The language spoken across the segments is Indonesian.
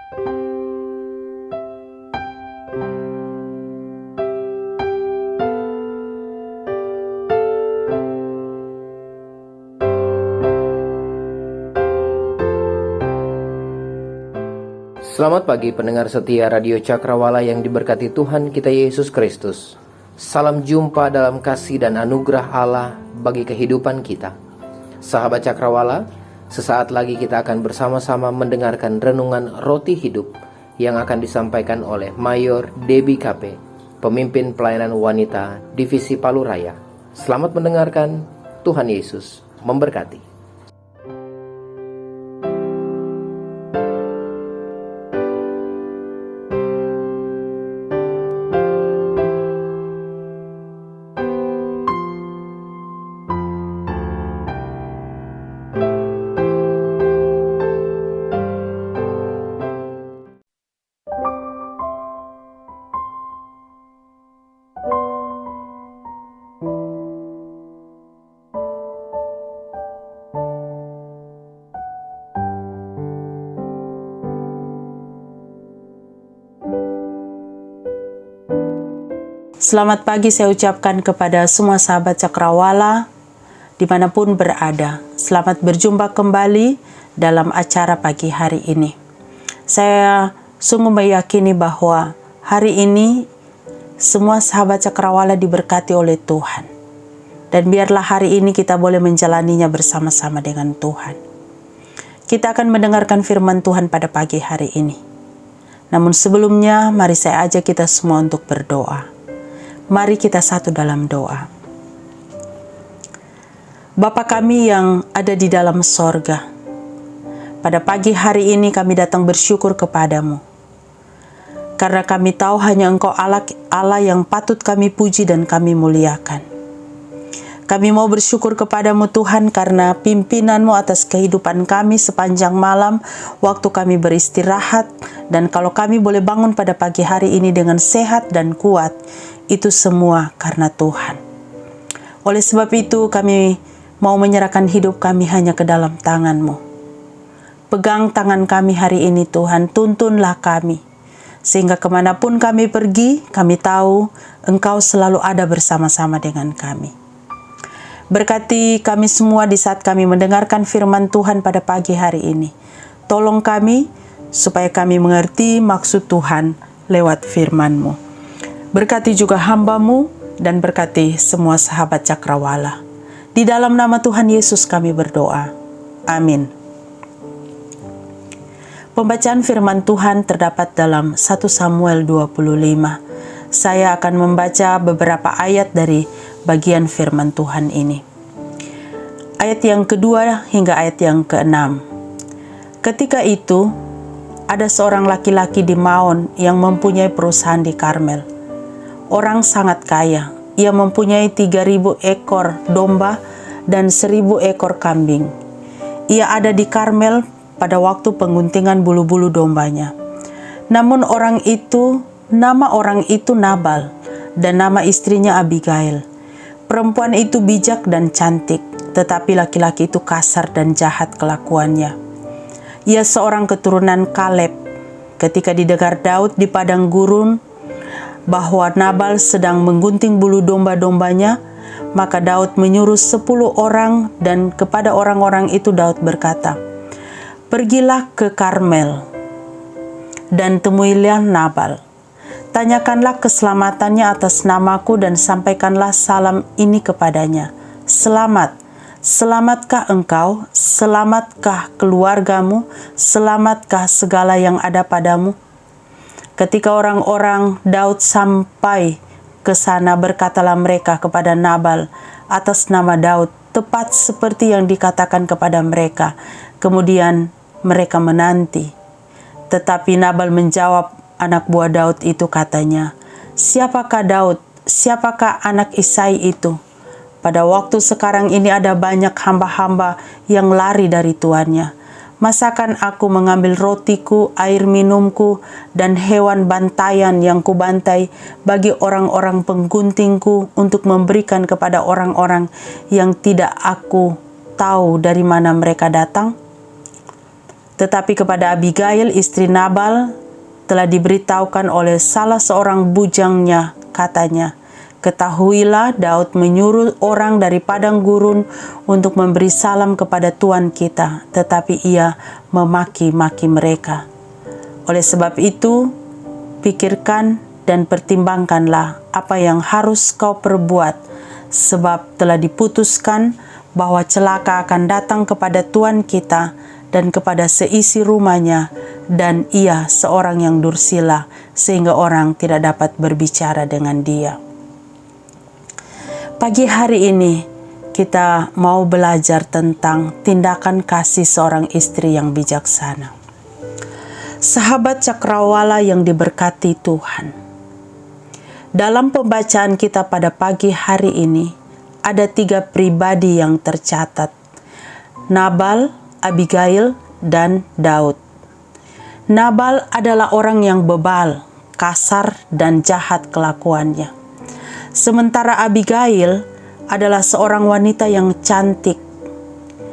Selamat pagi pendengar setia Radio Cakrawala yang diberkati Tuhan kita Yesus Kristus. Salam jumpa dalam kasih dan anugerah Allah bagi kehidupan kita. Sahabat Cakrawala, sesaat lagi kita akan bersama-sama mendengarkan renungan Roti Hidup yang akan disampaikan oleh Mayor Debbie KP, pemimpin pelayanan wanita Divisi Palu Raya. Selamat mendengarkan, Tuhan Yesus memberkati. Selamat pagi saya ucapkan kepada semua sahabat Cakrawala dimanapun berada. Selamat berjumpa kembali dalam acara pagi hari ini. Saya sungguh meyakini bahwa hari ini semua sahabat Cakrawala diberkati oleh Tuhan. Dan biarlah hari ini kita boleh menjalaninya bersama-sama dengan Tuhan. Kita akan mendengarkan firman Tuhan pada pagi hari ini. Namun sebelumnya mari saya ajak kita semua untuk berdoa. Mari kita satu dalam doa. Bapa kami yang ada di dalam sorga, pada pagi hari ini kami datang bersyukur kepadamu. Karena kami tahu hanya Engkau Allah yang patut kami puji dan kami muliakan. Kami mau bersyukur kepadamu Tuhan karena pimpinanmu atas kehidupan kami sepanjang malam waktu kami beristirahat. Dan kalau kami boleh bangun pada pagi hari ini dengan sehat dan kuat, itu semua karena Tuhan. Oleh sebab itu kami mau menyerahkan hidup kami hanya ke dalam tangan-Mu. Pegang tangan kami hari ini Tuhan, tuntunlah kami. Sehingga kemanapun kami pergi, kami tahu Engkau selalu ada bersama-sama dengan kami. Berkati kami semua di saat kami mendengarkan firman Tuhan pada pagi hari ini. Tolong kami supaya kami mengerti maksud Tuhan lewat firman-Mu. Berkati juga hamba-Mu dan berkati semua sahabat Cakrawala. Di dalam nama Tuhan Yesus kami berdoa. Amin. Pembacaan firman Tuhan terdapat dalam 1 Samuel 25. Saya akan membaca beberapa ayat dari bagian firman Tuhan ini. Ayat yang kedua hingga ayat yang keenam. Ketika itu, ada seorang laki-laki di Maon yang mempunyai perusahaan di Karmel. Orang sangat kaya, ia mempunyai 3.000 ekor domba dan 1.000 ekor kambing. Ia ada di Karmel pada waktu pengguntingan bulu-bulu dombanya. Namun nama orang itu Nabal dan nama istrinya Abigail. Perempuan itu bijak dan cantik, tetapi laki-laki itu kasar dan jahat kelakuannya. Ia seorang keturunan Kaleb. Ketika didengar Daud di padang gurun bahwa Nabal sedang menggunting bulu domba-dombanya, maka Daud menyuruh 10 orang dan kepada orang-orang itu Daud berkata, "Pergilah ke Karmel dan temuilah Nabal. Tanyakanlah keselamatannya atas namaku dan sampaikanlah salam ini kepadanya. Selamat, selamatkah engkau? Selamatkah keluargamu? Selamatkah segala yang ada padamu?" Ketika orang-orang Daud sampai ke sana, berkatalah mereka kepada Nabal atas nama Daud, tepat seperti yang dikatakan kepada mereka. Kemudian mereka menanti. Tetapi Nabal menjawab anak buah Daud itu, katanya, "Siapakah Daud? Siapakah anak Isai itu? Pada waktu sekarang ini ada banyak hamba-hamba yang lari dari tuannya. Masakan aku mengambil rotiku, air minumku, dan hewan bantaian yang kubantai bagi orang-orang pengguntingku untuk memberikan kepada orang-orang yang tidak aku tahu dari mana mereka datang?" Tetapi kepada Abigail, istri Nabal, telah diberitahukan oleh salah seorang bujangnya, katanya, "Ketahuilah, Daud menyuruh orang dari padang gurun untuk memberi salam kepada Tuan kita, tetapi ia memaki-maki mereka. Oleh sebab itu, pikirkan dan pertimbangkanlah apa yang harus kau perbuat, sebab telah diputuskan bahwa celaka akan datang kepada Tuan kita dan kepada seisi rumahnya, dan ia seorang yang dursila, sehingga orang tidak dapat berbicara dengan dia." Pagi hari ini kita mau belajar tentang tindakan kasih seorang istri yang bijaksana. Sahabat Cakrawala yang diberkati Tuhan, dalam pembacaan kita pada pagi hari ini ada 3 pribadi yang tercatat: Nabal, Abigail, dan Daud. Nabal adalah orang yang bebal, kasar, dan jahat kelakuannya. Sementara Abigail adalah seorang wanita yang cantik.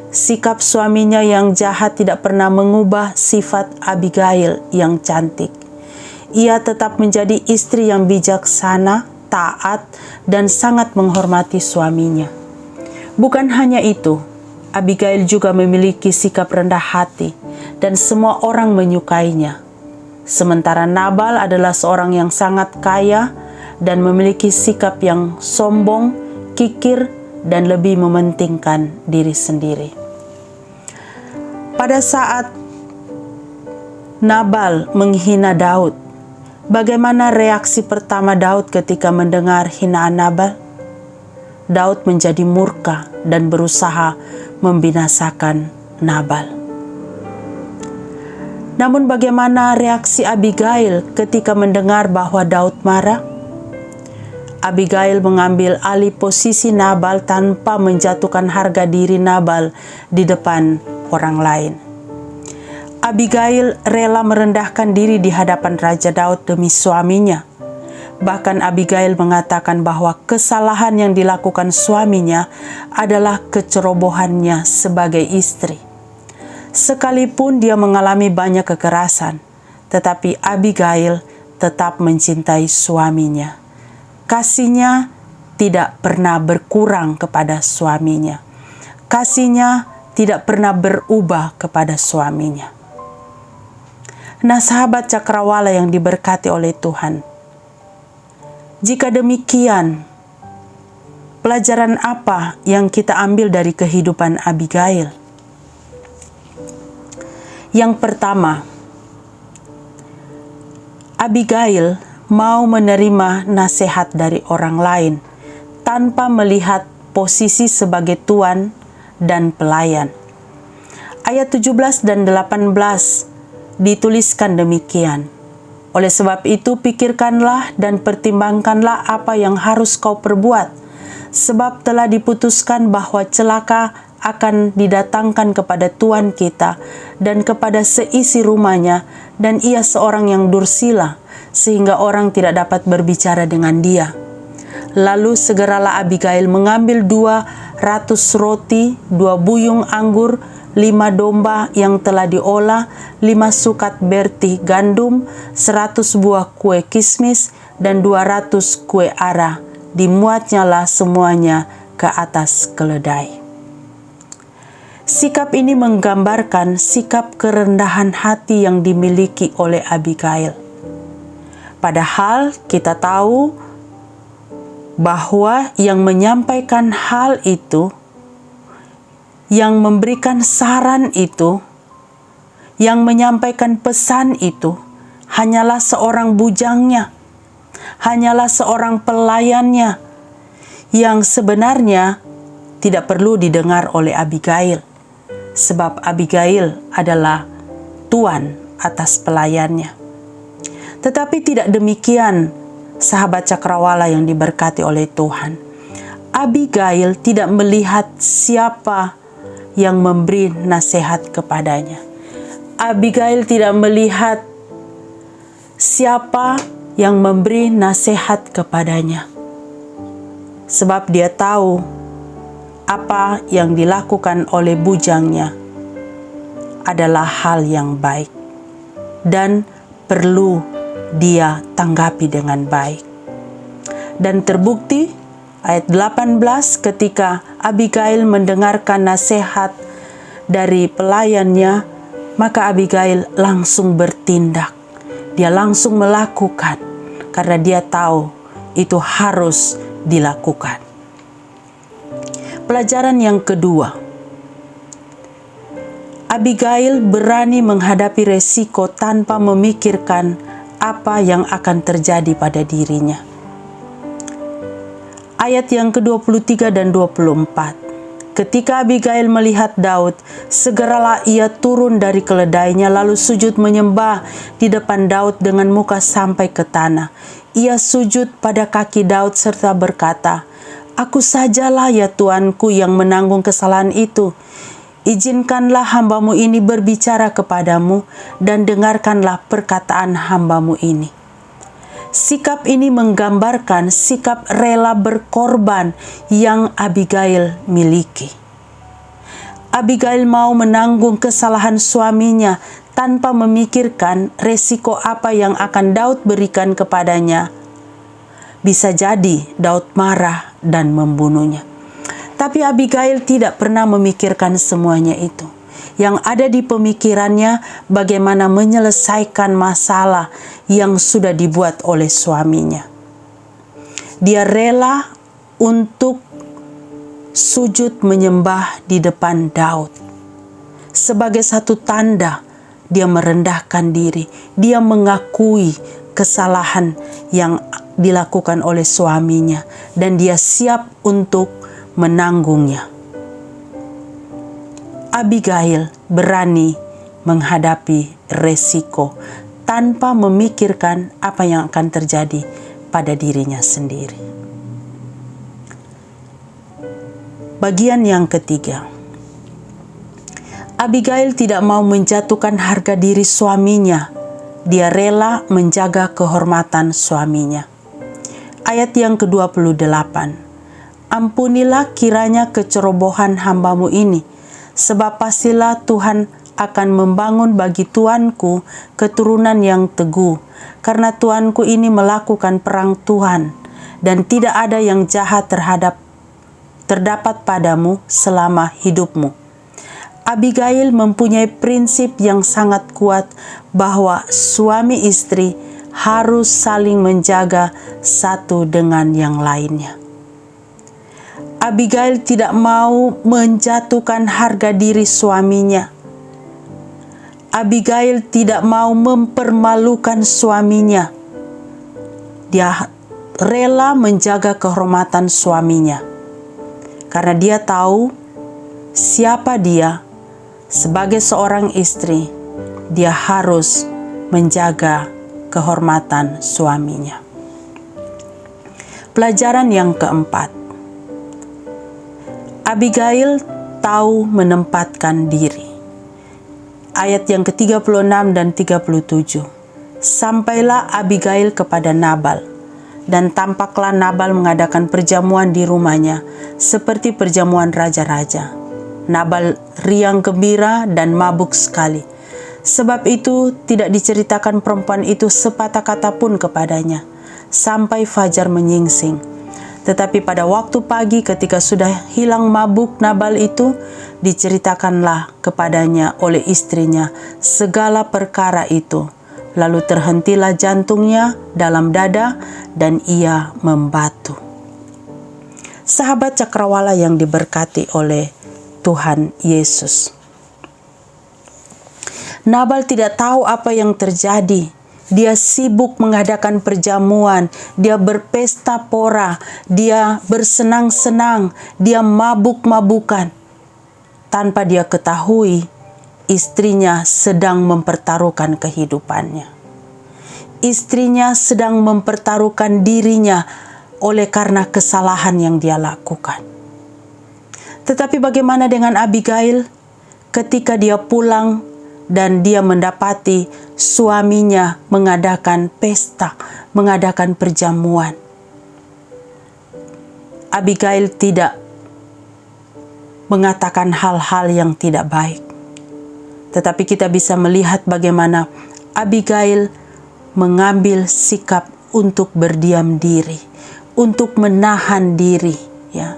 Sikap suaminya yang jahat tidak pernah mengubah sifat Abigail yang cantik. Ia tetap menjadi istri yang bijaksana, taat, dan sangat menghormati suaminya. Bukan hanya itu, Abigail juga memiliki sikap rendah hati dan semua orang menyukainya. Sementara Nabal adalah seorang yang sangat kaya dan memiliki sikap yang sombong, kikir, dan lebih mementingkan diri sendiri. Pada saat Nabal menghina Daud, bagaimana reaksi pertama Daud ketika mendengar hinaan Nabal? Daud menjadi murka dan berusaha membinasakan Nabal. Namun bagaimana reaksi Abigail ketika mendengar bahwa Daud marah? Abigail mengambil alih posisi Nabal tanpa menjatuhkan harga diri Nabal di depan orang lain. Abigail rela merendahkan diri di hadapan Raja Daud demi suaminya. Bahkan Abigail mengatakan bahwa kesalahan yang dilakukan suaminya adalah kecerobohannya sebagai istri. Sekalipun dia mengalami banyak kekerasan, tetapi Abigail tetap mencintai suaminya. Kasihnya tidak pernah berkurang kepada suaminya. Kasihnya tidak pernah berubah kepada suaminya. Nah, sahabat Cakrawala yang diberkati oleh Tuhan, jika demikian, pelajaran apa yang kita ambil dari kehidupan Abigail? Yang pertama, Abigail mau menerima nasihat dari orang lain tanpa melihat posisi sebagai tuan dan pelayan. Ayat 17 dan 18 dituliskan demikian. Oleh sebab itu, pikirkanlah dan pertimbangkanlah apa yang harus kau perbuat, sebab telah diputuskan bahwa celaka akan didatangkan kepada Tuan kita dan kepada seisi rumahnya, dan ia seorang yang dursila, sehingga orang tidak dapat berbicara dengan dia. Lalu segeralah Abigail mengambil 200 roti, 2 buyung anggur, 5 domba yang telah diolah, 5 sukat berti gandum, 100 buah kue kismis, dan 200 kue ara. Dimuatnyalah semuanya ke atas keledai. Sikap ini menggambarkan sikap kerendahan hati yang dimiliki oleh Abigail. Padahal kita tahu bahwa yang menyampaikan hal itu, yang memberikan saran itu, yang menyampaikan pesan itu, hanyalah seorang bujangnya, hanyalah seorang pelayannya, yang sebenarnya tidak perlu didengar oleh Abigail, sebab Abigail adalah tuan atas pelayannya. Tetapi tidak demikian, sahabat Cakrawala yang diberkati oleh Tuhan. Abigail tidak melihat siapa yang memberi nasihat kepadanya. Abigail tidak melihat siapa yang memberi nasihat kepadanya, sebab dia tahu apa yang dilakukan oleh bujangnya adalah hal yang baik dan perlu dia tanggapi dengan baik. Dan terbukti ayat 18 ketika Abigail mendengarkan nasihat dari pelayannya, maka Abigail langsung bertindak. Dia langsung melakukan karena dia tahu itu harus dilakukan. Pelajaran yang kedua, Abigail berani menghadapi resiko tanpa memikirkan apa yang akan terjadi pada dirinya. Ayat yang ke-23 dan 24. Ketika Abigail melihat Daud, segeralah ia turun dari keledainya lalu sujud menyembah di depan Daud dengan muka sampai ke tanah. Ia sujud pada kaki Daud serta berkata, "Aku sajalah ya Tuanku yang menanggung kesalahan itu. Izinkanlah hambamu ini berbicara kepadamu dan dengarkanlah perkataan hambamu ini." Sikap ini menggambarkan sikap rela berkorban yang Abigail miliki. Abigail mau menanggung kesalahan suaminya tanpa memikirkan resiko apa yang akan Daud berikan kepadanya. Bisa jadi Daud marah dan membunuhnya. Tapi Abigail tidak pernah memikirkan semuanya itu. Yang ada di pemikirannya bagaimana menyelesaikan masalah yang sudah dibuat oleh suaminya. Dia rela untuk sujud menyembah di depan Daud. Sebagai satu tanda dia merendahkan diri. Dia mengakui kesalahan yang dilakukan oleh suaminya dan dia siap untuk menanggungnya. Abigail berani menghadapi resiko tanpa memikirkan apa yang akan terjadi pada dirinya sendiri. Bagian yang ketiga, Abigail tidak mau menjatuhkan harga diri suaminya. Dia rela menjaga kehormatan suaminya. Ayat yang ke-28. Ampunilah kiranya kecerobohan hambamu ini, sebab pastilah Tuhan akan membangun bagi tuanku keturunan yang teguh, karena tuanku ini melakukan perang Tuhan, dan tidak ada yang jahat terdapat padamu selama hidupmu. Abigail mempunyai prinsip yang sangat kuat bahwa suami istri harus saling menjaga satu dengan yang lainnya. Abigail tidak mau menjatuhkan harga diri suaminya. Abigail tidak mau mempermalukan suaminya. Dia rela menjaga kehormatan suaminya. Karena dia tahu siapa dia sebagai seorang istri. Dia harus menjaga kehormatan suaminya. Pelajaran yang keempat. Abigail tahu menempatkan diri. Ayat yang ke-36 dan 37. Sampailah Abigail kepada Nabal, dan tampaklah Nabal mengadakan perjamuan di rumahnya, seperti perjamuan raja-raja. Nabal riang gembira dan mabuk sekali. Sebab itu tidak diceritakan perempuan itu sepatah kata pun kepadanya, sampai fajar menyingsing. Tetapi pada waktu pagi ketika sudah hilang mabuk Nabal itu, diceritakanlah kepadanya oleh istrinya segala perkara itu. Lalu terhentilah jantungnya dalam dada dan ia membatu. Sahabat Cakrawala yang diberkati oleh Tuhan Yesus. Nabal tidak tahu apa yang terjadi. Dia sibuk mengadakan perjamuan, dia berpesta pora, dia bersenang-senang, dia mabuk-mabukan. Tanpa dia ketahui, istrinya sedang mempertaruhkan kehidupannya. Istrinya sedang mempertaruhkan dirinya oleh karena kesalahan yang dia lakukan. Tetapi bagaimana dengan Abigail ketika dia pulang dan dia mendapati suaminya mengadakan pesta, mengadakan perjamuan? Abigail tidak mengatakan hal-hal yang tidak baik. Tetapi kita bisa melihat bagaimana Abigail mengambil sikap untuk berdiam diri, untuk menahan diri, ya,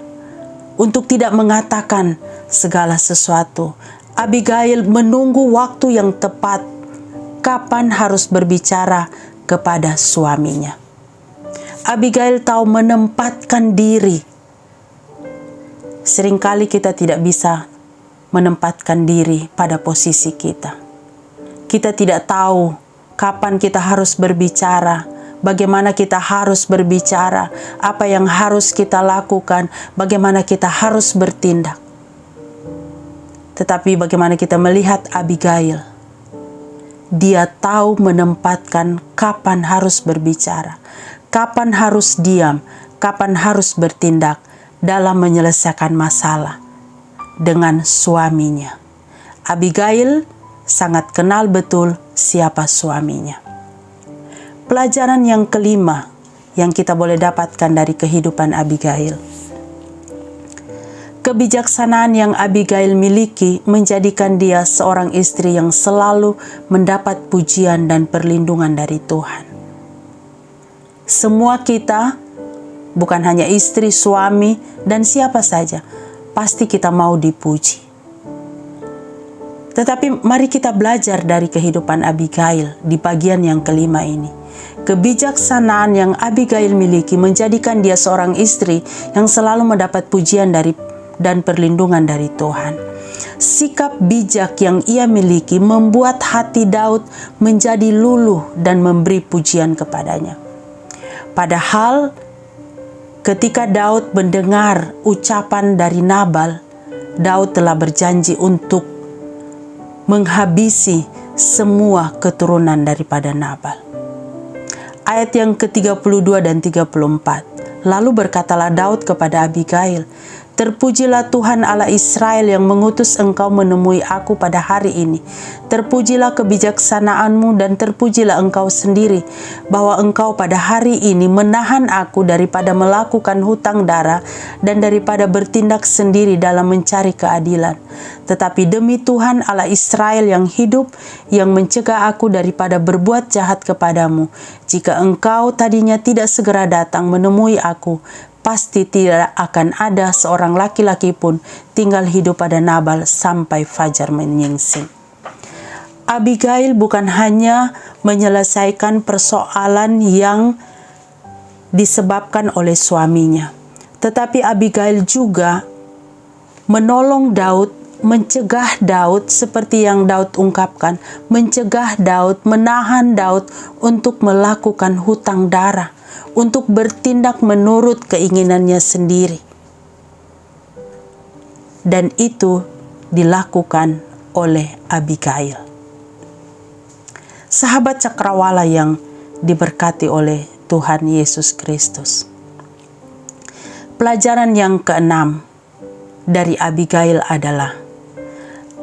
untuk tidak mengatakan segala sesuatu. Abigail menunggu waktu yang tepat, kapan harus berbicara kepada suaminya. Abigail tahu menempatkan diri. Seringkali kita tidak bisa menempatkan diri pada posisi kita. Kita tidak tahu kapan kita harus berbicara, bagaimana kita harus berbicara, apa yang harus kita lakukan, bagaimana kita harus bertindak. Tetapi bagaimana kita melihat Abigail, dia tahu menempatkan kapan harus berbicara, kapan harus diam, kapan harus bertindak dalam menyelesaikan masalah dengan suaminya. Abigail sangat kenal betul siapa suaminya. Pelajaran yang kelima yang kita boleh dapatkan dari kehidupan Abigail. Kebijaksanaan yang Abigail miliki menjadikan dia seorang istri yang selalu mendapat pujian dan perlindungan dari Tuhan. Semua kita, bukan hanya istri, suami, dan siapa saja, pasti kita mau dipuji. Tetapi mari kita belajar dari kehidupan Abigail di bagian yang kelima ini. Kebijaksanaan yang Abigail miliki menjadikan dia seorang istri yang selalu mendapat pujian dan perlindungan dari Tuhan. Sikap bijak yang ia miliki membuat hati Daud menjadi luluh dan memberi pujian kepadanya. Padahal ketika Daud mendengar ucapan dari Nabal, Daud telah berjanji untuk menghabisi semua keturunan daripada Nabal. Ayat yang ke-32 dan 34. Lalu berkatalah Daud kepada Abigail, "Terpujilah Tuhan Allah Israel yang mengutus engkau menemui aku pada hari ini. Terpujilah kebijaksanaanmu dan terpujilah engkau sendiri, bahwa engkau pada hari ini menahan aku daripada melakukan hutang darah dan daripada bertindak sendiri dalam mencari keadilan. Tetapi demi Tuhan Allah Israel yang hidup, yang mencegah aku daripada berbuat jahat kepadamu, jika engkau tadinya tidak segera datang menemui aku, pasti tidak akan ada seorang laki-laki pun tinggal hidup pada Nabal sampai fajar menyingsing." Abigail bukan hanya menyelesaikan persoalan yang disebabkan oleh suaminya, tetapi Abigail juga menolong Daud, mencegah Daud seperti yang Daud ungkapkan, mencegah Daud, menahan Daud untuk melakukan hutang darah, untuk bertindak menurut keinginannya sendiri. Dan itu dilakukan oleh Abigail. Sahabat cakrawala yang diberkati oleh Tuhan Yesus Kristus. Pelajaran yang keenam dari Abigail adalah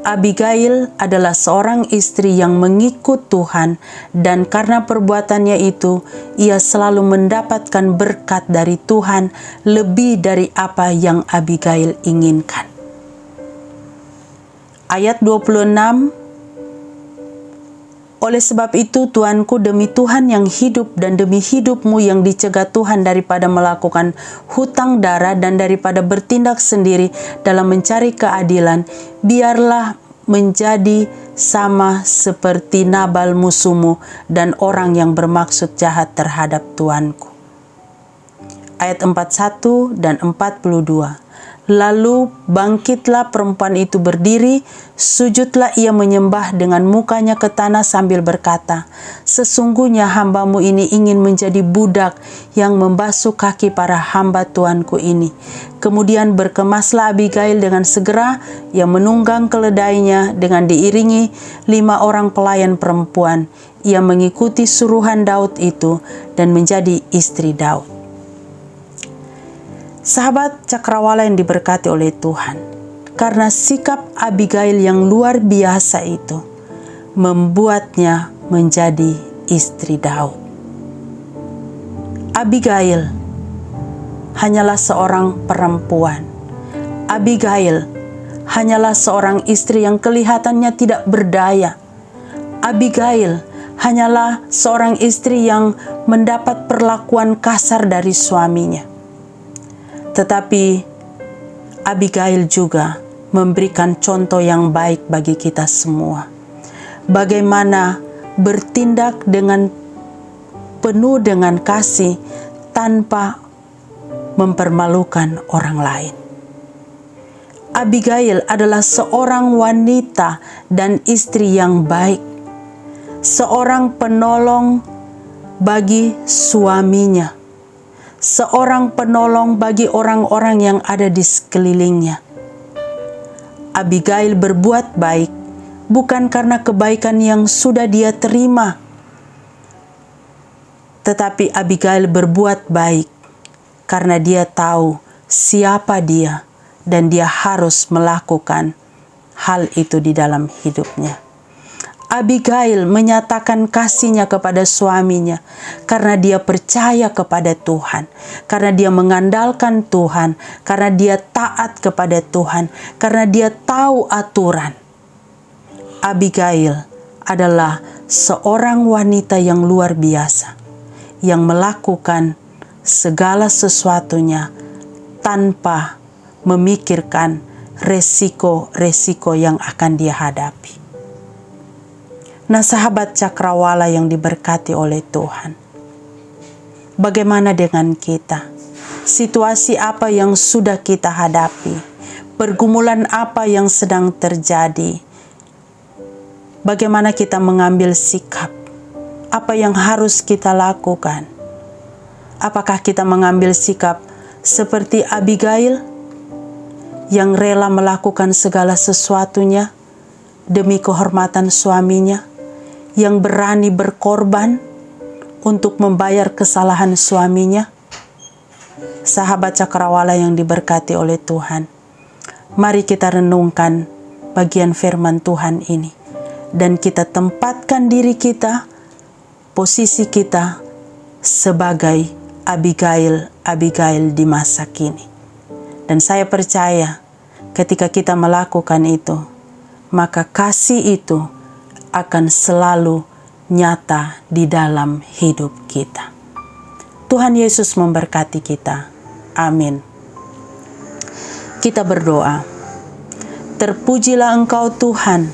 Abigail adalah seorang istri yang mengikut Tuhan, dan karena perbuatannya itu ia selalu mendapatkan berkat dari Tuhan lebih dari apa yang Abigail inginkan. Ayat 26, "Oleh sebab itu Tuanku, demi Tuhan yang hidup dan demi hidupmu yang dicegah Tuhan daripada melakukan hutang darah dan daripada bertindak sendiri dalam mencari keadilan, biarlah menjadi sama seperti Nabal musuhmu dan orang yang bermaksud jahat terhadap Tuanku." Ayat 41 dan 42. "Lalu bangkitlah perempuan itu berdiri, sujudlah ia menyembah dengan mukanya ke tanah sambil berkata, 'Sesungguhnya hambamu ini ingin menjadi budak yang membasuh kaki para hamba tuanku ini.' Kemudian berkemaslah Abigail dengan segera, ia menunggang keledainya dengan diiringi 5 orang pelayan perempuan. Ia mengikuti suruhan Daud itu dan menjadi istri Daud." Sahabat cakrawala yang diberkati oleh Tuhan, karena sikap Abigail yang luar biasa itu membuatnya menjadi istri Daud. Abigail hanyalah seorang perempuan. Abigail hanyalah seorang istri yang kelihatannya tidak berdaya. Abigail hanyalah seorang istri yang mendapat perlakuan kasar dari suaminya. Tetapi Abigail juga memberikan contoh yang baik bagi kita semua. Bagaimana bertindak dengan penuh dengan kasih tanpa mempermalukan orang lain. Abigail adalah seorang wanita dan istri yang baik, seorang penolong bagi suaminya, seorang penolong bagi orang-orang yang ada di sekelilingnya. Abigail berbuat baik bukan karena kebaikan yang sudah dia terima, tetapi Abigail berbuat baik karena dia tahu siapa dia dan dia harus melakukan hal itu di dalam hidupnya. Abigail menyatakan kasihnya kepada suaminya karena dia percaya kepada Tuhan, karena dia mengandalkan Tuhan, karena dia taat kepada Tuhan, karena dia tahu aturan. Abigail adalah seorang wanita yang luar biasa, yang melakukan segala sesuatunya tanpa memikirkan resiko-resiko yang akan dia hadapi. Nah, sahabat Cakrawala yang diberkati oleh Tuhan, bagaimana dengan kita? Situasi apa yang sudah kita hadapi? Pergumulan apa yang sedang terjadi? Bagaimana kita mengambil sikap? Apa yang harus kita lakukan? Apakah kita mengambil sikap seperti Abigail yang rela melakukan segala sesuatunya demi kehormatan suaminya, yang berani berkorban untuk membayar kesalahan suaminya? Sahabat Cakrawala yang diberkati oleh Tuhan, mari kita renungkan bagian firman Tuhan ini dan kita tempatkan diri kita, posisi kita sebagai Abigail di masa kini. Dan saya percaya ketika kita melakukan itu, maka kasih itu akan selalu nyata di dalam hidup kita. Tuhan Yesus memberkati kita. Amin. Kita berdoa. Terpujilah Engkau Tuhan,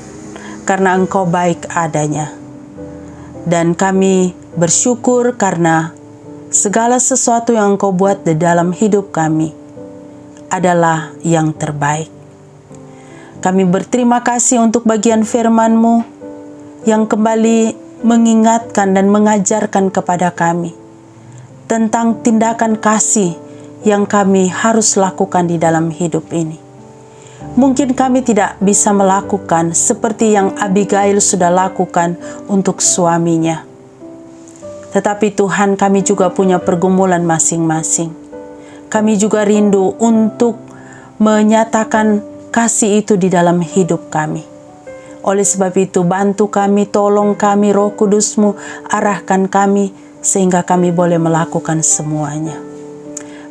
karena Engkau baik adanya. Dan kami bersyukur karena segala sesuatu yang Engkau buat di dalam hidup kami adalah yang terbaik. Kami berterima kasih untuk bagian firman-Mu yang kembali mengingatkan dan mengajarkan kepada kami tentang tindakan kasih yang kami harus lakukan di dalam hidup ini. Mungkin kami tidak bisa melakukan seperti yang Abigail sudah lakukan untuk suaminya. Tetapi Tuhan, kami juga punya pergumulan masing-masing. Kami juga rindu untuk menyatakan kasih itu di dalam hidup kami. Oleh sebab itu, bantu kami, tolong kami, Roh Kudus-Mu, arahkan kami, sehingga kami boleh melakukan semuanya.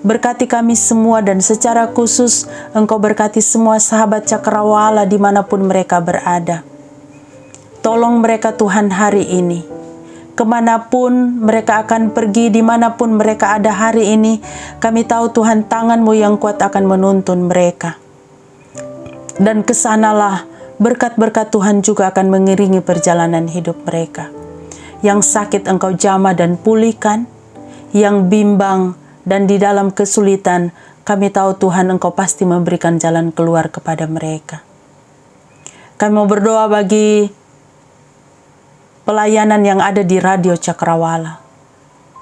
Berkati kami semua dan secara khusus Engkau berkati semua sahabat Cakrawala dimanapun mereka berada. Tolong mereka Tuhan hari ini. Kemanapun mereka akan pergi, dimanapun mereka ada hari ini, kami tahu Tuhan tangan-Mu yang kuat akan menuntun mereka. Dan kesanalah berkat-berkat Tuhan juga akan mengiringi perjalanan hidup mereka. Yang sakit Engkau jamah dan pulihkan, yang bimbang dan di dalam kesulitan, kami tahu Tuhan Engkau pasti memberikan jalan keluar kepada mereka. Kami mau berdoa bagi pelayanan yang ada di Radio Cakrawala.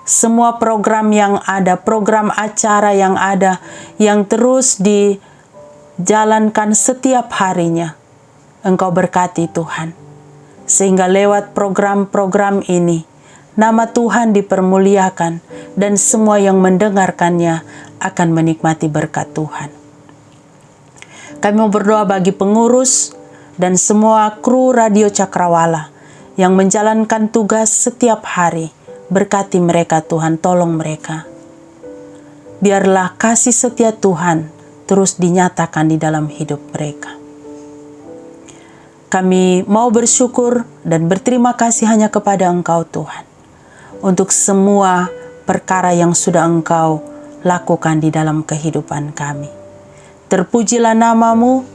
Semua program yang ada, program acara yang ada, yang terus dijalankan setiap harinya. Engkau berkati Tuhan. Sehingga lewat program-program ini, nama Tuhan dipermuliakan dan semua yang mendengarkannya akan menikmati berkat Tuhan. Kami mau berdoa bagi pengurus dan semua kru Radio Cakrawala yang menjalankan tugas setiap hari. Berkati mereka Tuhan, tolong mereka. Biarlah kasih setia Tuhan terus dinyatakan di dalam hidup mereka. Kami mau bersyukur dan berterima kasih hanya kepada Engkau Tuhan, untuk semua perkara yang sudah Engkau lakukan di dalam kehidupan kami. Terpujilah nama-Mu,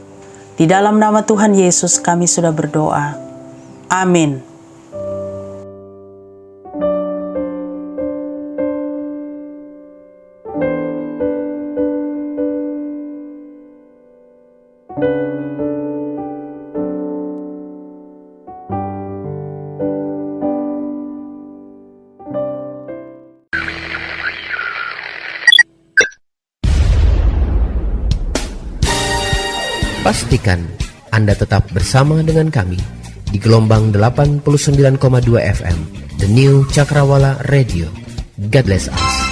di dalam nama Tuhan Yesus kami sudah berdoa. Amin. Pastikan Anda tetap bersama dengan kami di gelombang 89,2 FM, The New Cakrawala Radio. God bless us.